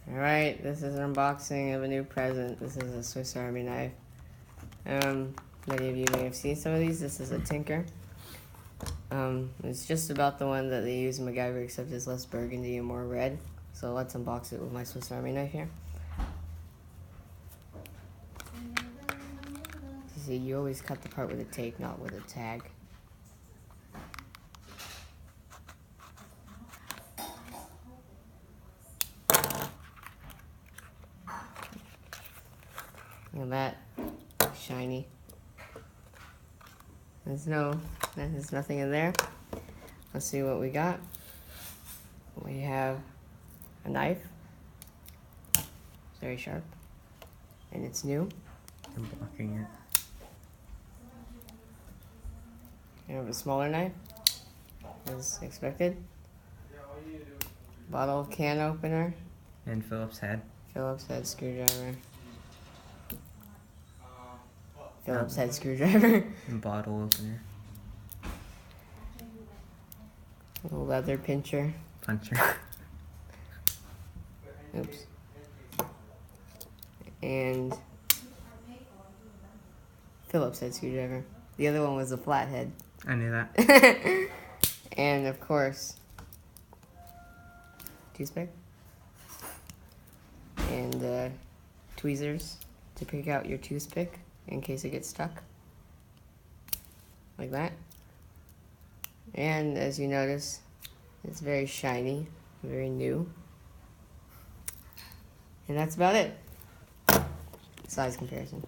Alright, this is an unboxing of a new present. This is a Swiss Army knife. Many of you may have seen some of these. This is a Tinker. It's just about the one that they use in MacGyver, except it's less burgundy and more red. So let's unbox it with my Swiss Army knife here. You see, you always cut the part with a tape, not with a tag. Look at that, shiny. There's nothing in there. Let's see what we got. We have a knife. It's very sharp, and it's new. I'm blocking it. You have a smaller knife, as expected. Bottle can opener. And Phillips head. Phillips head screwdriver. Phillips head screwdriver. And bottle opener. A leather pincher. Puncher. Oops. And Phillips head screwdriver. The other one was a flathead. I knew that. And of course, toothpick. And tweezers to pick out your toothpick in case it gets stuck. Like that. And as you notice, it's very shiny, very new. And that's about it. Size comparison.